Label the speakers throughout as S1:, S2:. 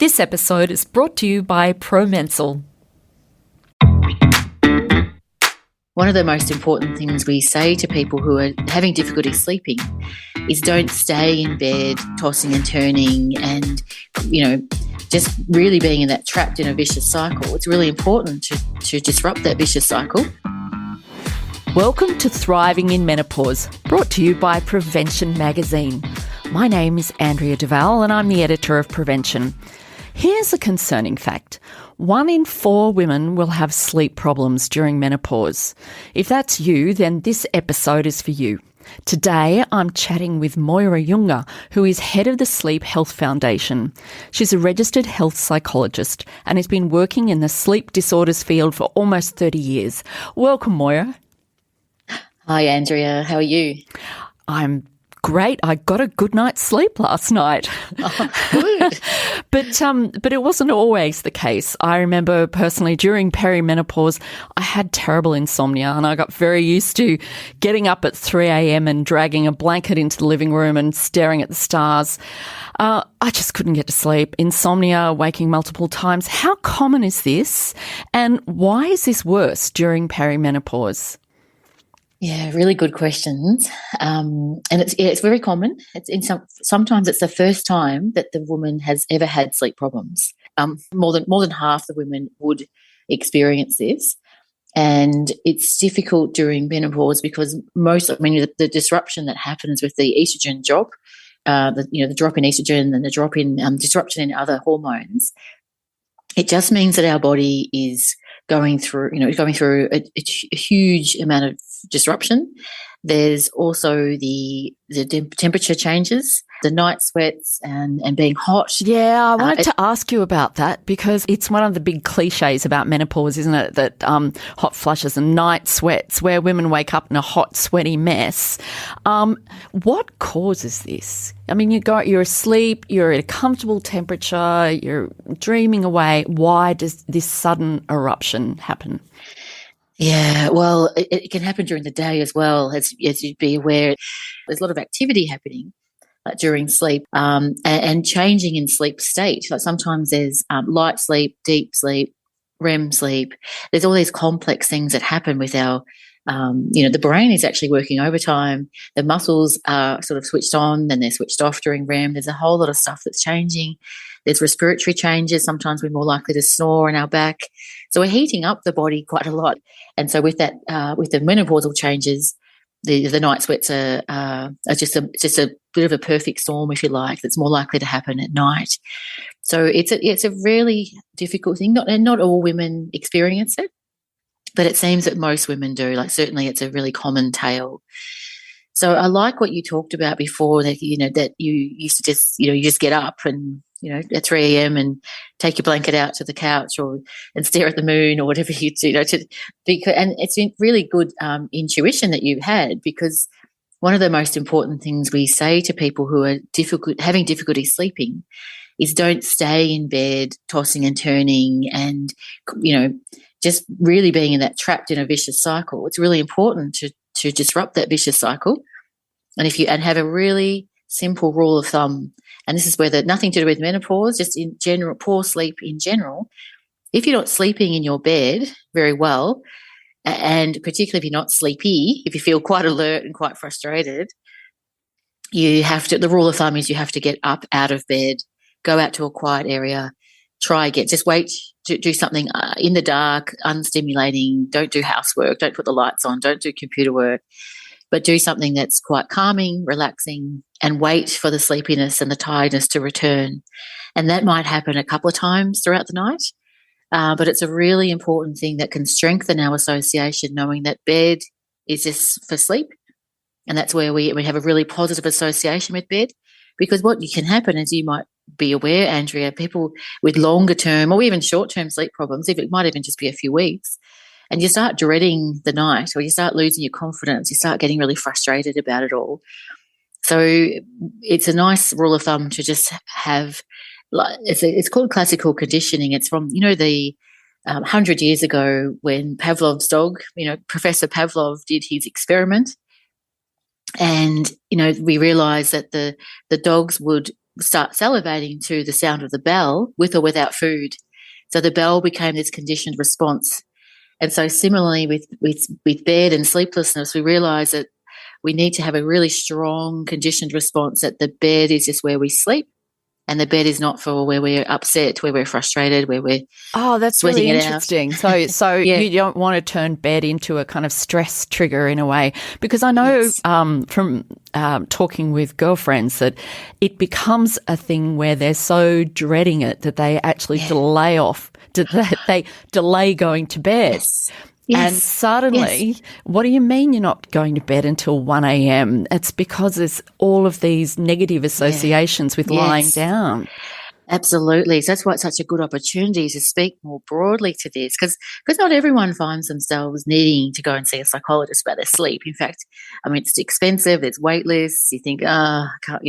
S1: This episode is brought to you by ProMensal.
S2: One of the most important things we say to people who are having difficulty sleeping is don't stay in bed tossing and turning and, just really being in that trapped in a vicious cycle. It's really important to disrupt that vicious cycle.
S1: Welcome to Thriving in Menopause, brought to you by Prevention Magazine. My name is Andrea Duval and I'm the editor of Prevention. Here's a concerning fact. 1 in 4 women will have sleep problems during menopause. If that's you, then this episode is for you. Today, I'm chatting with Moira Junger, who is head of the Sleep Health Foundation. She's a registered health psychologist and has been working in the sleep disorders field for almost 30 years. Welcome, Moira.
S2: Hi, Andrea. How are you?
S1: I'm great. I got a good night's sleep last night.
S2: Oh, good.
S1: But it wasn't always the case. I remember personally during perimenopause, I had terrible insomnia and I got very used to getting up at 3 a.m. and dragging a blanket into the living room and staring at the stars. I just couldn't get to sleep. Insomnia, waking multiple times. How common is this? And why is this worse during perimenopause?
S2: Yeah, really good questions. And it's very common. Sometimes it's the first time that the woman has ever had sleep problems. More than half the women would experience this, and it's difficult during menopause because the disruption that happens with the estrogen drop, the drop in estrogen and the drop in disruption in other hormones, it just means that our body is going through a huge amount of disruption. There's also the temperature changes, the night sweats and being hot.
S1: Yeah, I wanted to ask you about that because it's one of the big cliches about menopause, isn't it? That hot flushes and night sweats, where women wake up in a hot, sweaty mess. What causes this? I mean, you're asleep, you're at a comfortable temperature, you're dreaming away. Why does this sudden eruption happen?
S2: Yeah, well, it can happen during the day as well, as you'd be aware. There's a lot of activity happening during sleep and changing in sleep state. Like sometimes there's light sleep, deep sleep, REM sleep. There's all these complex things that happen with our, the brain is actually working overtime. The muscles are sort of switched on, then they're switched off during REM. There's a whole lot of stuff that's changing. There's respiratory changes. Sometimes we're more likely to snore on our back. So we're heating up the body quite a lot. And so with that, with the menopausal changes, the night sweats are just a bit of a perfect storm, if you like, that's more likely to happen at night. So it's a really difficult thing. Not all women experience it, but it seems that most women do. Like certainly it's a really common tale. So I like what you talked about before, that that you used to just you just get up and at 3 a.m. and take your blanket out to the couch and stare at the moon or whatever you do. And it's really good intuition that you had, because one of the most important things we say to people who are having difficulty sleeping is don't stay in bed tossing and turning and just really being in that trapped in a vicious cycle. It's really important to disrupt that vicious cycle, and have a really simple rule of thumb. And this is nothing to do with menopause, just in general, poor sleep in general. If you're not sleeping in your bed very well, and particularly if you're not sleepy, if you feel quite alert and quite frustrated, the rule of thumb is you have to get up out of bed, go out to a quiet area, just wait to do something in the dark, unstimulating. Don't do housework, don't put the lights on, don't do computer work, but do something that's quite calming, relaxing, and wait for the sleepiness and the tiredness to return. And that might happen a couple of times throughout the night, but it's a really important thing that can strengthen our association, knowing that bed is just for sleep, and that's where we have a really positive association with bed. Because what can happen, as you might be aware, Andrea, people with longer term or even short term sleep problems, if it might even just be a few weeks, and you start dreading the night, or you start losing your confidence, you start getting really frustrated about it all. So it's a nice rule of thumb to just have, it's called classical conditioning. It's from, the 100 years ago when Pavlov's dog, Professor Pavlov did his experiment. And, we realised that the dogs would start salivating to the sound of the bell with or without food. So the bell became this conditioned response. And so similarly with bed and sleeplessness, we realise that we need to have a really strong conditioned response, that the bed is just where we sleep, and the bed is not for where we're upset, where we're frustrated, where we're
S1: that's
S2: sweating
S1: really
S2: it out.
S1: interesting. So
S2: Yeah.
S1: you don't want to turn bed into a kind of stress trigger in a way, because I know
S2: Yes.
S1: from talking with girlfriends that it becomes a thing where they're so dreading it that they actually they delay going to bed.
S2: Yes.
S1: And
S2: Yes.
S1: suddenly,
S2: Yes.
S1: what do you mean you're not going to bed until 1 a.m.? It's because there's all of these negative associations with lying
S2: Yes.
S1: down.
S2: Absolutely. So that's why it's such a good opportunity to speak more broadly to this, because not everyone finds themselves needing to go and see a psychologist about their sleep. In fact, I mean, it's expensive, there's wait lists, you think, I can't,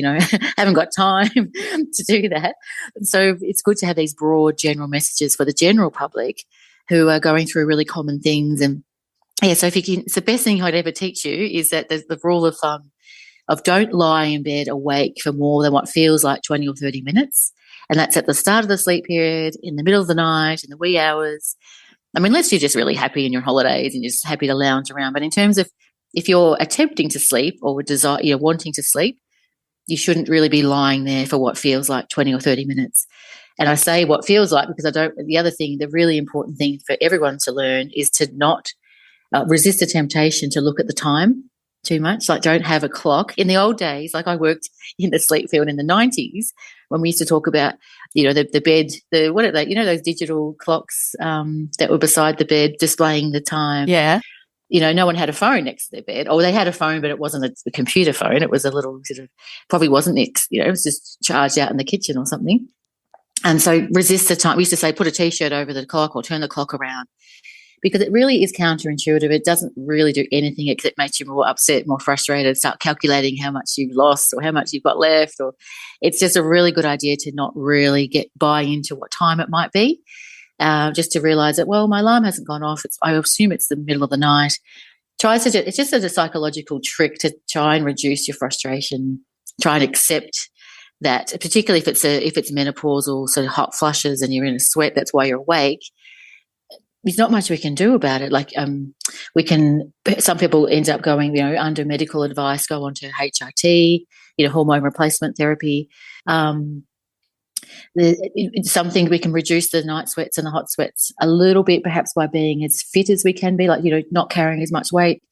S2: haven't got time to do that. And so it's good to have these broad general messages for the general public who are going through really common things. And so it's the best thing I'd ever teach you is that there's the rule of thumb of don't lie in bed awake for more than what feels like 20 or 30 minutes. And that's at the start of the sleep period, in the middle of the night, in the wee hours. I mean, unless you're just really happy in your holidays and you're just happy to lounge around. But in terms of if you're attempting to sleep or wanting to sleep, you shouldn't really be lying there for what feels like 20 or 30 minutes. And I say what feels like because the really important thing for everyone to learn is to not resist the temptation to look at the time too much. Like, don't have a clock. In the old days, like I worked in the sleep field in the 90s when we used to talk about, the bed, what are they, those digital clocks that were beside the bed displaying the time.
S1: Yeah.
S2: No one had a phone next to their bed, or they had a phone, but it wasn't a computer phone. It was a little probably wasn't it was just charged out in the kitchen or something. And so resist the time. We used to say, put a T-shirt over the clock or turn the clock around, because it really is counterintuitive. It doesn't really do anything except make you more upset, more frustrated, start calculating how much you've lost or how much you've got left. Or it's just a really good idea to not really buy into what time it might be, just to realise that, well, my alarm hasn't gone off. I assume it's the middle of the night. It's just a psychological trick to try and reduce your frustration, try and accept that, particularly if it's menopausal, sort of hot flushes and you're in a sweat, that's why you're awake. There's not much we can do about it. Like some people end up going, under medical advice, go on to HRT, hormone replacement therapy. It's something we can reduce the night sweats and the hot sweats a little bit, perhaps by being as fit as we can be, like, not carrying as much weight.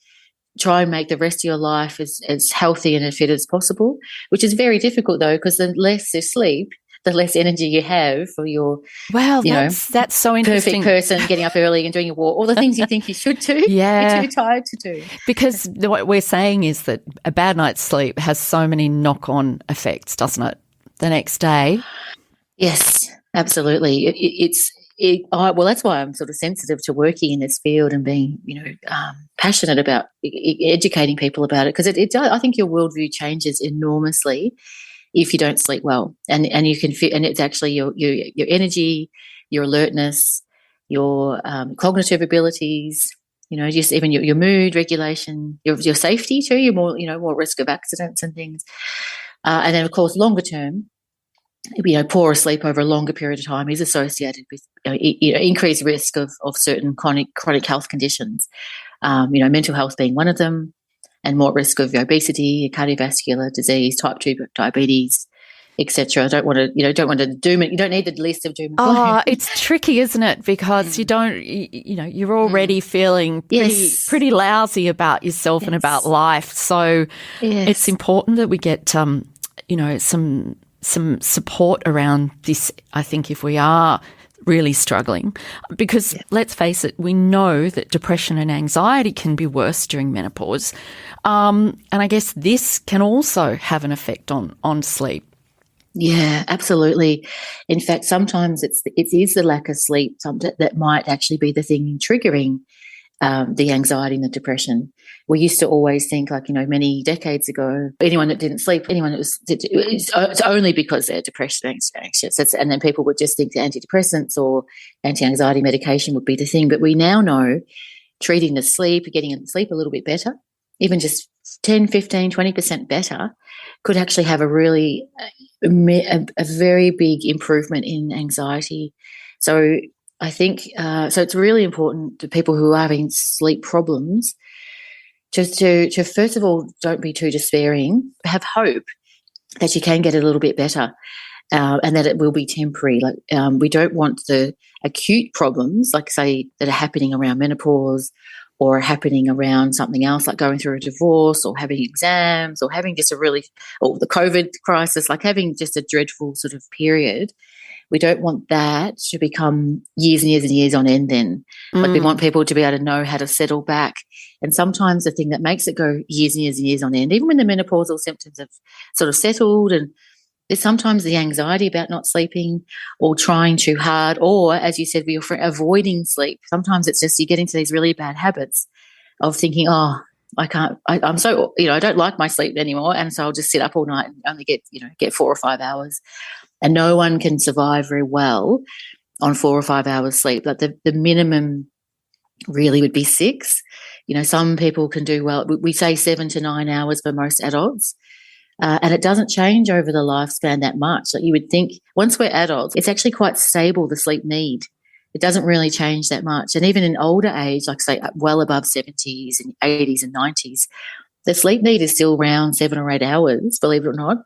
S2: Try and make the rest of your life as healthy and as fit as possible, which is very difficult though, because the less you sleep, the less energy you have for your
S1: that's so interesting.
S2: Perfect person getting up early and doing your walk, all the things you think you should do,
S1: yeah,
S2: you're too tired to do.
S1: Because what we're saying is that a bad night's sleep has so many knock-on effects, doesn't it? The next day.
S2: Yes, absolutely. Well, that's why I'm sort of sensitive to working in this field and being, passionate about educating people about it, because I think your worldview changes enormously if you don't sleep well, and you can fit, and it's actually your energy, your alertness, your cognitive abilities, just even your mood regulation, your safety too. You're more risk of accidents and things, and then of course longer term. Poorer sleep over a longer period of time is associated with increased risk of certain chronic health conditions. Mental health being one of them, and more risk of obesity, cardiovascular disease, type 2 diabetes, etc. I don't want to doom it. You don't need the list of doom and gloom.
S1: Oh, it's tricky, isn't it? Because you don't, you're already feeling pretty lousy about yourself and about life. So it's important that we get, some support around this, I think, if we are really struggling, because let's face it, we know that depression and anxiety can be worse during menopause. And I guess this can also have an effect on sleep.
S2: Yeah, absolutely. In fact, sometimes it is the lack of sleep that might actually be the thing triggering the anxiety and the depression. We used to always think, many decades ago, anyone that didn't sleep, it's only because they're depressed and anxious. And then people would just think the antidepressants or anti-anxiety medication would be the thing. But we now know treating the sleep, getting sleep a little bit better, even just 10, 15, 20% better could actually have a really a very big improvement in anxiety. So I think so it's really important to people who are having sleep problems just to first of all, don't be too despairing, have hope that you can get a little bit better. And that it will be temporary. Like we don't want the acute problems, like say that are happening around menopause or happening around something else, like going through a divorce or having exams or having just or the COVID crisis, like having just a dreadful sort of period. We don't want that to become years and years and years on end then. Like we want people to be able to know how to settle back. And sometimes the thing that makes it go years and years and years on end, even when the menopausal symptoms have sort of settled, and there's sometimes the anxiety about not sleeping or trying too hard, or as you said, we're avoiding sleep. Sometimes it's just you get into these really bad habits of thinking, oh, I'm so, I don't like my sleep anymore, and so I'll just sit up all night and only get 4 or 5 hours. And no one can survive very well on 4 or 5 hours sleep. Like the minimum really would be 6. Some people can do well. We say 7 to 9 hours for most adults. And it doesn't change over the lifespan that much. Like you would think once we're adults, it's actually quite stable, the sleep need. It doesn't really change that much. And even in older age, like say well above 70s and 80s and 90s, the sleep need is still around 7 or 8 hours, believe it or not.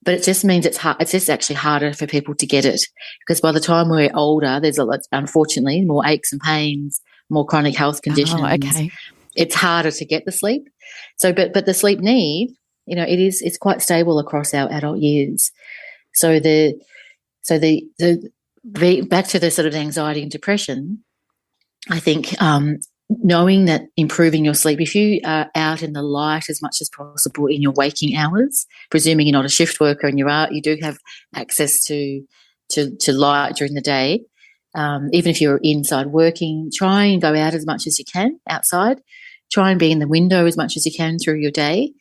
S2: But it just means it's hard. It's just actually harder for people to get it, because by the time we're older, there's unfortunately more aches and pains, more chronic health conditions.
S1: Oh, okay.
S2: It's harder to get the sleep. So, but the sleep need, it's quite stable across our adult years. So back to the sort of anxiety and depression, I think knowing that improving your sleep, if you are out in the light as much as possible in your waking hours, presuming you're not a shift worker and you do have access to light during the day, even if you're inside working, try and go out as much as you can outside. Try and be in the window as much as you can through your day.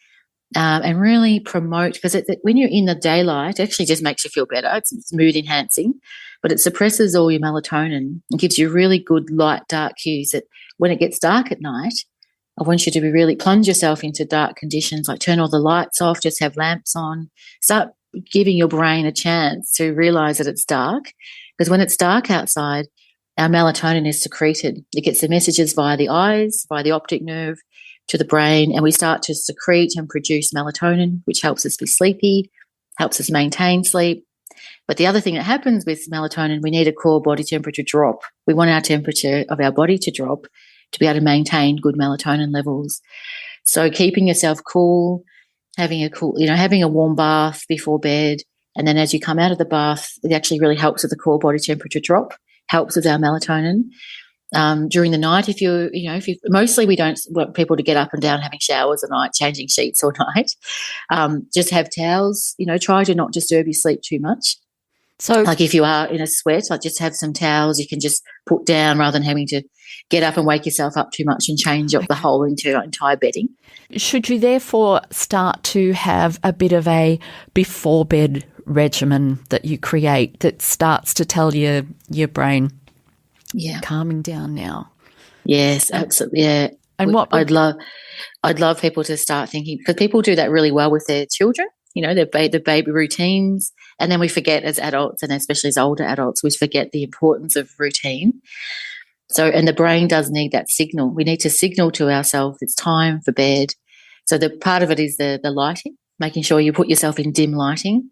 S2: And really promote, because when you're in the daylight, it actually just makes you feel better. It's mood enhancing, but it suppresses all your melatonin and gives you really good light, dark cues that when it gets dark at night, I want you to really plunge yourself into dark conditions, like turn all the lights off, just have lamps on, start giving your brain a chance to realize that it's dark, because when it's dark outside, our melatonin is secreted. It gets the messages via the eyes, via the optic nerve, to the brain, and we start to secrete and produce melatonin, which helps us be sleepy, helps us maintain sleep. But the other thing that happens with melatonin, we need a core body temperature drop. We want our temperature of our body to drop to be able to maintain good melatonin levels. So keeping yourself cool, having a warm bath before bed, and then as you come out of the bath, it actually really helps with the core body temperature drop, helps with our melatonin. During the night, mostly we don't want people to get up and down having showers at night, changing sheets all night. Just have towels, try to not disturb your sleep too much. So like if you are in a sweat, like just have some towels you can just put down rather than having to get up and wake yourself up too much and change up the whole entire bedding.
S1: Should you therefore start to have a bit of a before bed regimen that you create that starts to tell your brain, calming down now?
S2: Yes, absolutely. Yeah. And I'd love people to start thinking, because people do that really well with their children, the baby routines, and then we forget as adults, and especially as older adults, we forget the importance of routine. So, and the brain does need that signal. We need to signal to ourselves it's time for bed. So the part of it is the lighting, making sure you put yourself in dim lighting,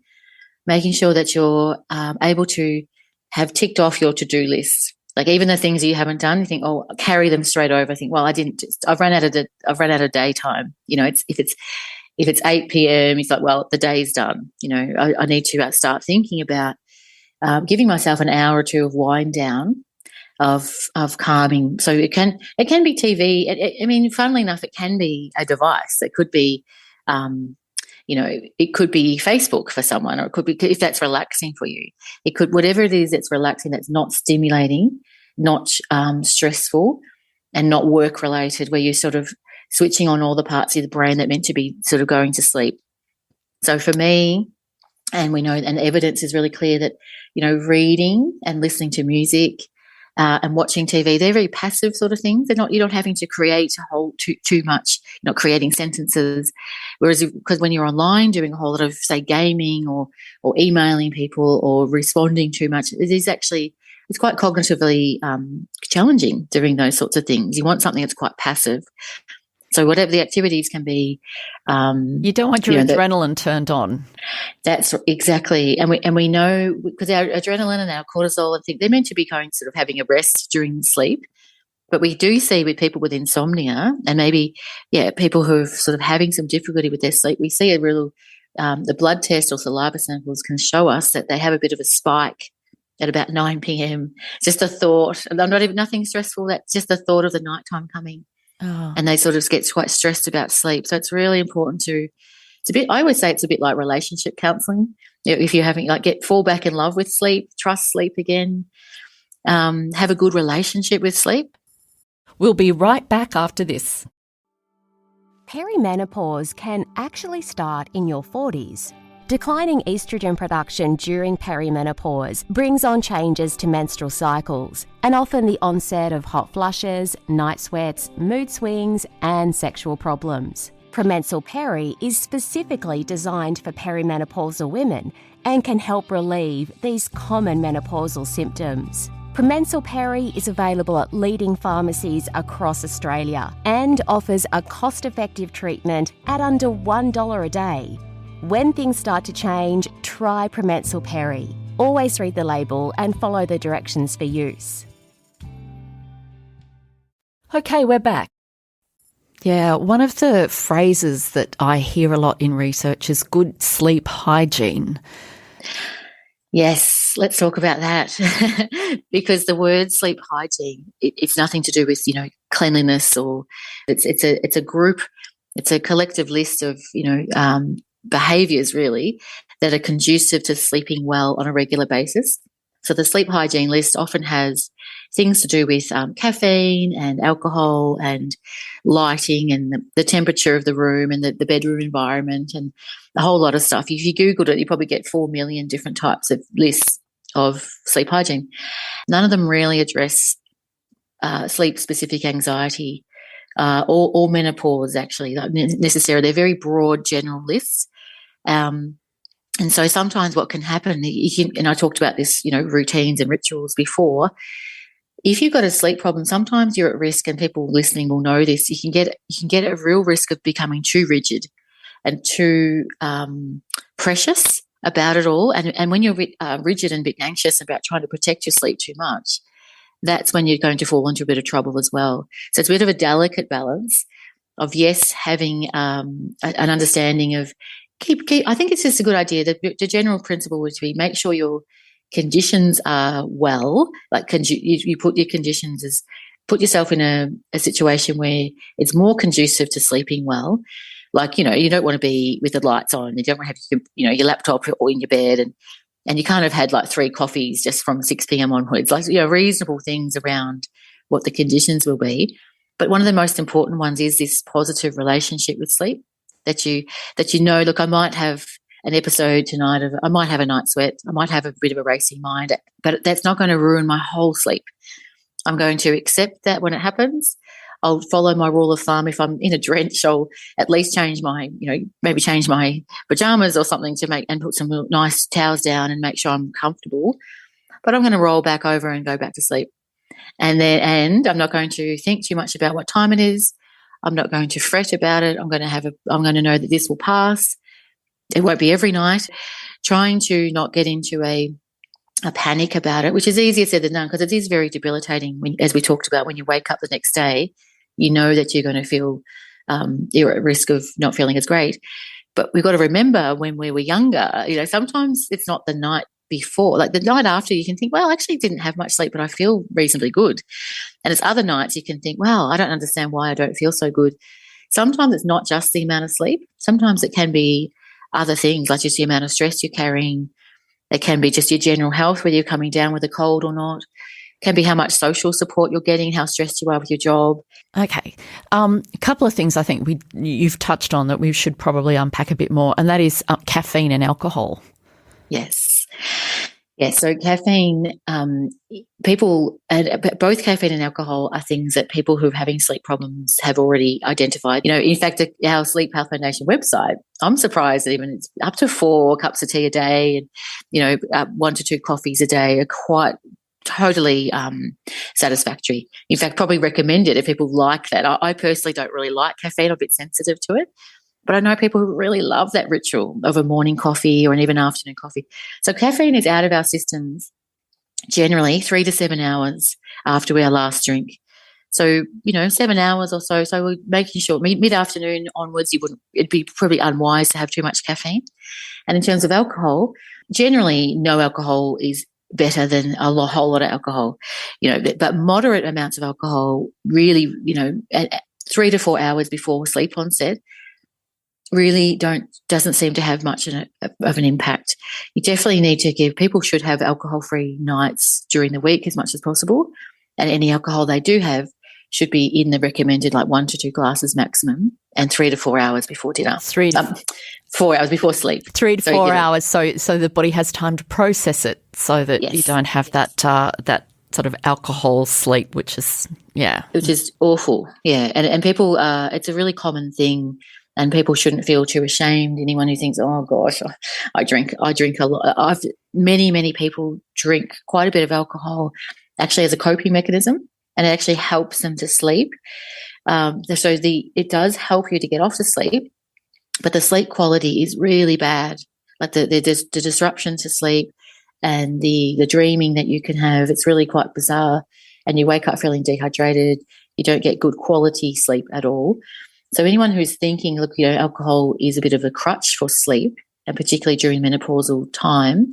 S2: making sure that you're able to have ticked off your to-do list. Like even the things that you haven't done, you think, oh, I'll carry them straight over. I think, well, I've run out of daytime. If it's 8 p.m, it's like, well, the day's done. I need to start thinking about giving myself an hour or two of wind down, of calming. So it can be TV. Funnily enough, it can be a device. It could be, it could be Facebook for someone, or it could be, if that's relaxing for you, it could, whatever it is that's relaxing, that's not stimulating, not stressful, and not work related, where you're sort of switching on all the parts of the brain that meant to be sort of going to sleep. So for me, and we know, and evidence is really clear that, reading and listening to music, and watching TV. They're very passive sort of things. You're not having to create a whole too much, not creating sentences. Whereas because when you're online doing a whole lot of, say, gaming or emailing people or responding too much, it's quite cognitively challenging doing those sorts of things. You want something that's quite passive. So whatever the activities can be,
S1: you don't want your adrenaline turned on.
S2: That's exactly, and we know because our adrenaline and our cortisol, I think they're meant to be going sort of having a rest during sleep. But we do see with people with insomnia and maybe people who are sort of having some difficulty with their sleep, we see a real the blood test or saliva samples can show us that they have a bit of a spike at about 9 p.m. Just a thought, and nothing stressful. That's just the thought of the nighttime coming.
S1: Oh.
S2: And they sort of get quite stressed about sleep. So it's really important I always say it's a bit like relationship counselling. If you're having, fall back in love with sleep, trust sleep again, have a good relationship with sleep.
S1: We'll be right back after this.
S3: Perimenopause can actually start in your 40s. Declining estrogen production during perimenopause brings on changes to menstrual cycles and often the onset of hot flushes, night sweats, mood swings and sexual problems. Promensal Peri is specifically designed for perimenopausal women and can help relieve these common menopausal symptoms. Promensal Peri is available at leading pharmacies across Australia and offers a cost-effective treatment at under $1 a day. When things start to change, try Promensal Peri. Always read the label and follow the directions for use.
S1: Okay, we're back. Yeah, one of the phrases that I hear a lot in research is good sleep hygiene.
S2: Yes, let's talk about that because the word sleep hygiene, it's nothing to do with, cleanliness or it's a group, it's a collective list of, behaviours really that are conducive to sleeping well on a regular basis. So the sleep hygiene list often has things to do with caffeine and alcohol and lighting and the temperature of the room and the bedroom environment and a whole lot of stuff. If you Googled it, you probably get 4 million different types of lists of sleep hygiene. None of them really address sleep-specific anxiety or menopause, actually, not necessarily. They're very broad general lists. And so sometimes what can happen, and I talked about this, routines and rituals before, if you've got a sleep problem, sometimes you're at risk, and people listening will know this, you can get a real risk of becoming too rigid and too precious about it all. And when you're rigid and a bit anxious about trying to protect your sleep too much, that's when you're going to fall into a bit of trouble as well. So it's a bit of a delicate balance of, yes, having an understanding of I think it's just a good idea. The general principle would be make sure your conditions are well. Like you put your conditions as put yourself in a situation where it's more conducive to sleeping well. Like, you don't want to be with the lights on. You don't want to have your laptop or in your bed and you kind of had like 3 coffees just from 6 p.m. onwards. Like, reasonable things around what the conditions will be. But one of the most important ones is this positive relationship with sleep. That you look, I might have an episode tonight I might have a night sweat, I might have a bit of a racing mind, but that's not going to ruin my whole sleep. I'm going to accept that when it happens. I'll follow my rule of thumb. If I'm in a drench, I'll at least change my pajamas or something and put some nice towels down and make sure I'm comfortable. But I'm going to roll back over and go back to sleep. And I'm not going to think too much about what time it is. I'm not going to fret about it. I'm going to know that this will pass. It won't be every night. Trying to not get into a panic about it, which is easier said than done because it is very debilitating as we talked about, when you wake up the next day, you know that you're going to feel you're at risk of not feeling as great. But we've got to remember when we were younger, sometimes it's not the night before. Like the night after, you can think, well, I actually didn't have much sleep, but I feel reasonably good. And it's other nights you can think, well, I don't understand why I don't feel so good. Sometimes it's not just the amount of sleep. Sometimes it can be other things, like just the amount of stress you're carrying. It can be just your general health, whether you're coming down with a cold or not. It can be how much social support you're getting, how stressed you are with your job. Okay.
S1: A couple of things I think you've touched on that we should probably unpack a bit more, and that is caffeine and alcohol.
S2: Yes. Yeah, so caffeine, people, both caffeine and alcohol are things that people who are having sleep problems have already identified. In fact, our Sleep Health Foundation website, I'm surprised that even it's up to 4 cups of tea a day and, 1 to 2 coffees a day are quite totally satisfactory. In fact, probably recommend it if people like that. I personally don't really like caffeine. I'm a bit sensitive to it. But I know people who really love that ritual of a morning coffee or an even afternoon coffee. So caffeine is out of our systems generally 3 to 7 hours after our last drink. So, 7 hours or so. So we're making sure mid-afternoon onwards, it'd be probably unwise to have too much caffeine. And in terms of alcohol, generally no alcohol is better than whole lot of alcohol, but moderate amounts of alcohol really, at 3 to 4 hours before sleep onset really doesn't seem to have much of an impact. You definitely need to people should have alcohol-free nights during the week as much as possible, and any alcohol they do have should be in the recommended 1 to 2 glasses maximum, and 3 to 4 hours before dinner. 4 hours before sleep.
S1: 3 to 4 hours, so the body has time to process it, so that you don't have that sort of alcohol sleep, which is
S2: awful. Yeah, and people, it's a really common thing. And people shouldn't feel too ashamed. Anyone who thinks, oh gosh, I drink a lot. Many people drink quite a bit of alcohol actually as a coping mechanism, and it actually helps them to sleep. It does help you to get off to sleep, but the sleep quality is really bad. Like the disruption to sleep and the dreaming that you can have, it's really quite bizarre. And you wake up feeling dehydrated. You don't get good quality sleep at all. So anyone who's thinking, look, alcohol is a bit of a crutch for sleep, and particularly during menopausal time,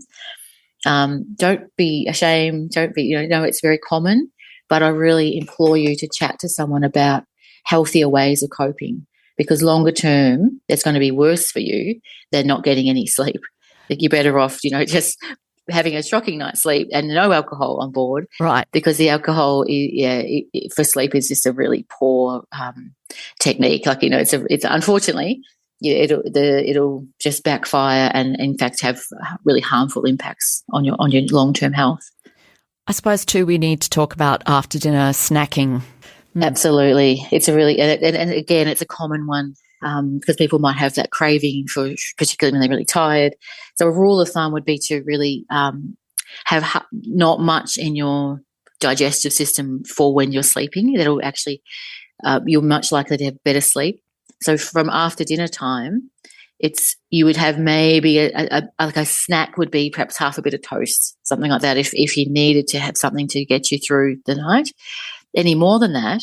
S2: don't be ashamed. Don't be, it's very common, but I really implore you to chat to someone about healthier ways of coping, because longer term, it's going to be worse for you than not getting any sleep. Like you're better off, just having a shocking night's sleep and no alcohol on board,
S1: right?
S2: Because the alcohol, for sleep is just a really poor technique. Like it's unfortunately, it'll just backfire and in fact have really harmful impacts on your long-term health.
S1: I suppose too, we need to talk about after dinner snacking.
S2: Absolutely, it's a really and again, it's a common one. Because people might have that craving for, particularly when they're really tired. So a rule of thumb would be to really have not much in your digestive system for when you're sleeping. That'll actually, you're much likely to have better sleep. So from after dinner time, you would have maybe a snack would be perhaps half a bit of toast, something like that, if you needed to have something to get you through the night. Any more than that,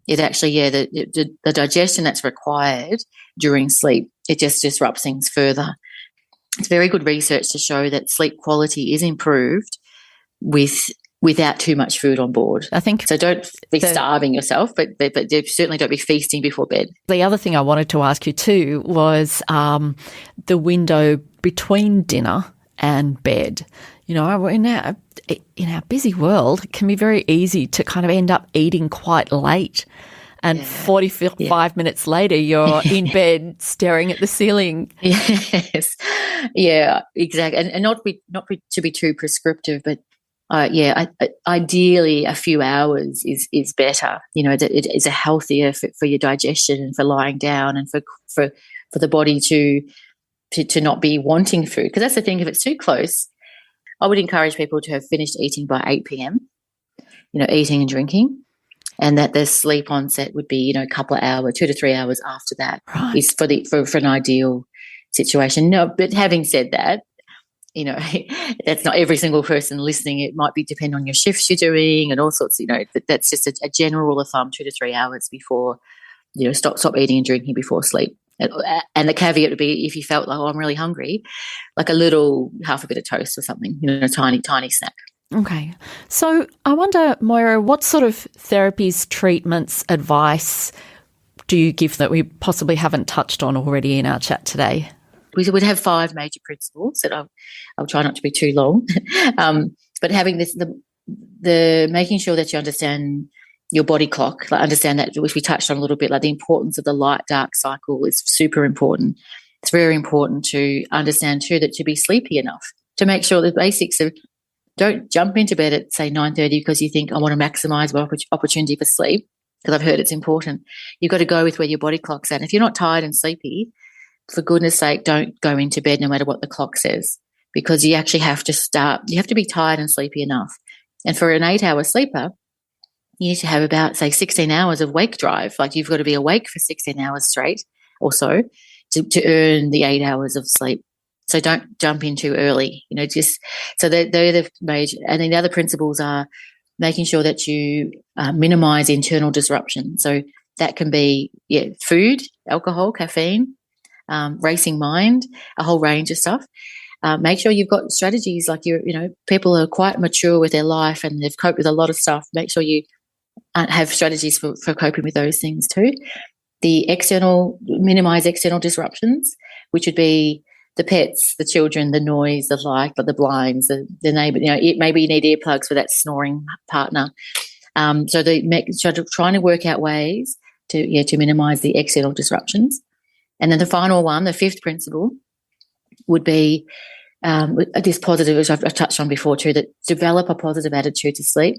S2: it actually, the digestion that's required during sleep, it just disrupts things further. It's very good research to show that sleep quality is improved without too much food on board.
S1: I think
S2: so. Don't be starving yourself, but certainly don't be feasting before bed.
S1: The other thing I wanted to ask you too was the window between dinner and bed. In our busy world, it can be very easy to kind of end up eating quite late. And 45 minutes later, you're in bed staring at the ceiling.
S2: Yes. Yeah, exactly. And not to be too prescriptive, but ideally a few hours is better. It is a healthier for your digestion and for lying down and for the body to not be wanting food. Because that's the thing, if it's too close, I would encourage people to have finished eating by 8 p.m., eating and drinking, and that their sleep onset would be, a couple of hours, 2 to 3 hours after that is for an ideal situation. No, but having said that, that's not every single person listening. It might be depend on your shifts you're doing and all sorts, that's just a general rule of thumb, 2 to 3 hours before, stop eating and drinking before sleep. And the caveat would be if you felt like, I'm really hungry, like half a bit of toast or something, a tiny snack.
S1: Okay. So I wonder, Moira, what sort of therapies, treatments, advice do you give that we possibly haven't touched on already in our chat today?
S2: We would have 5 major principles that I'll try not to be too long. But having the making sure that you understand your body clock, understand that, which we touched on a little bit, the importance of the light-dark cycle is super important. It's very important to understand too that to be sleepy enough, to make sure the basics of don't jump into bed at, say, 9:30 because you think, I want to maximize my opportunity for sleep, because I've heard it's important. You've got to go with where your body clock's at. And if you're not tired and sleepy, for goodness sake, don't go into bed no matter what the clock says, because you actually have to be tired and sleepy enough. And for an 8-hour sleeper, you need to have about, say, 16 hours of wake drive. Like, you've got to be awake for 16 hours straight or so to earn the 8 hours of sleep. So don't jump in too early, so they're the major. And then the other principles are making sure that you minimize internal disruption. So that can be, food, alcohol, caffeine, racing mind, a whole range of stuff. Make sure you've got strategies, like people are quite mature with their life and they've coped with a lot of stuff. Make sure you have strategies for coping with those things too. Minimize external disruptions, which would be the pets, the children, the noise, the blinds, the neighbour. Maybe you need earplugs for that snoring partner. So trying to work out ways to minimise the external disruptions. And then the final one, the fifth principle, would be this positive, which I've touched on before too, that develop a positive attitude to sleep,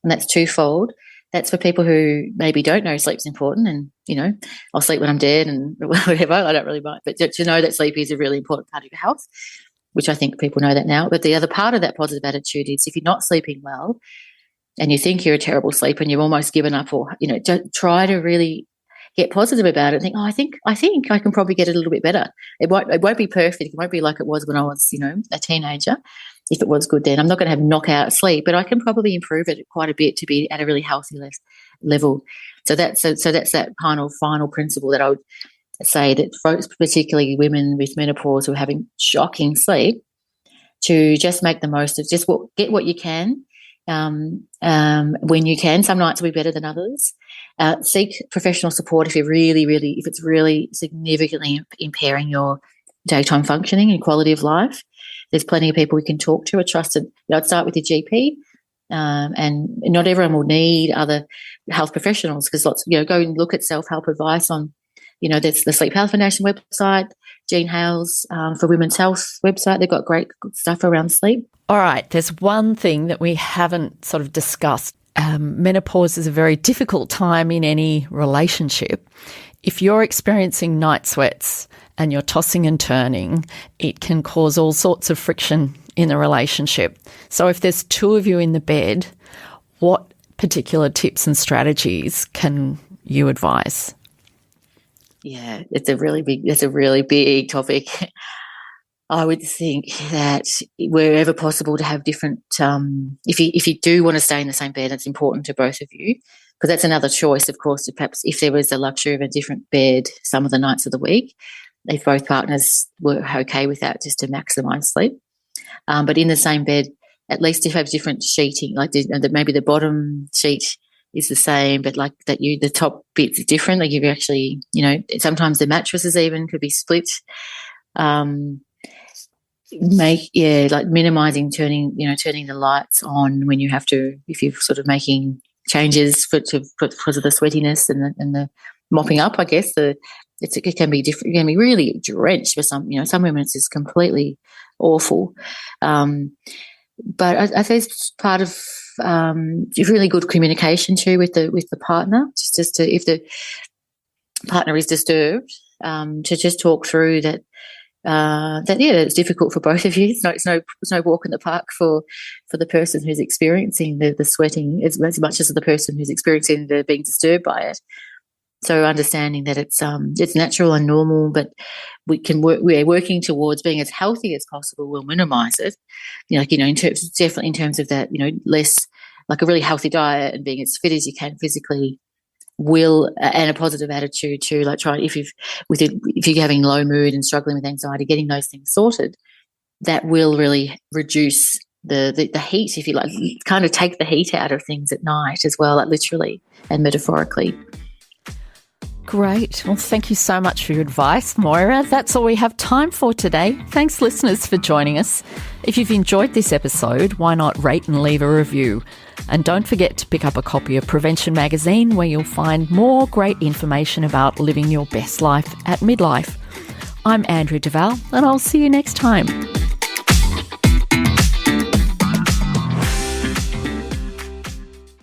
S2: and that's twofold. That's for people who maybe don't know sleep's important and, I'll sleep when I'm dead and whatever, I don't really mind. But to know that sleep is a really important part of your health, which I think people know that now. But the other part of that positive attitude is, if you're not sleeping well and you think you're a terrible sleeper and you've almost given up, or, don't try to really get positive about it and think, I think I can probably get it a little bit better. It won't be perfect. It won't be like it was when I was, a teenager. If it was good then, I'm not going to have knockout sleep, but I can probably improve it quite a bit to be at a really healthy level. So that's that final principle that I would say, that folks, particularly women with menopause who are having shocking sleep, to just make the most of get what you can when you can. Some nights will be better than others. Seek professional support if it's really significantly impairing your daytime functioning and quality of life. There's plenty of people we can talk to, a trusted. I'd start with your GP, and not everyone will need other health professionals, because go and look at self-help advice on, there's the Sleep Health Foundation website, Jean Hale's for Women's Health website. They've got great stuff around sleep.
S1: All right, there's one thing that we haven't sort of discussed. Menopause is a very difficult time in any relationship. If you're experiencing night sweats and you're tossing and turning, it can cause all sorts of friction in the relationship. So if there's two of you in the bed, what particular tips and strategies can you advise?
S2: Yeah, it's a really big topic. I would think that wherever possible to have different, if you do want to stay in the same bed, it's important to both of you, because that's another choice, of course, to perhaps, if there was the luxury of a different bed some of the nights of the week, if both partners were okay with that, just to maximise sleep. But in the same bed, at least if you have different sheeting, like maybe the bottom sheet is the same, but like the top bits are different. Like, you actually, sometimes the mattresses even could be split. Minimizing turning the lights on when you have to, if you're sort of making changes because of the sweatiness and the mopping up. I guess it can be different. It can be really drenched for some. Some women it's just completely awful. But I think it's part of really good communication too with the partner. Just to, if the partner is disturbed, to just talk through that. It's difficult for both of you. It's no walk in the park for the person who's experiencing the sweating as much as the person who's experiencing the being disturbed by it. So understanding that it's natural and normal, but we're working towards being as healthy as possible. We'll minimise it, definitely in terms of that, less like a really healthy diet and being as fit as you can physically. And a positive attitude too, like if you're having low mood and struggling with anxiety, getting those things sorted, that will really reduce the heat, if you like, kind of take the heat out of things at night as well, like literally and metaphorically.
S1: Great. Well, thank you so much for your advice, Moira. That's all we have time for today. Thanks, listeners, for joining us. If you've enjoyed this episode, why not rate and leave a review? And don't forget to pick up a copy of Prevention Magazine, where you'll find more great information about living your best life at midlife. I'm Andrea Duval, and I'll see you next time.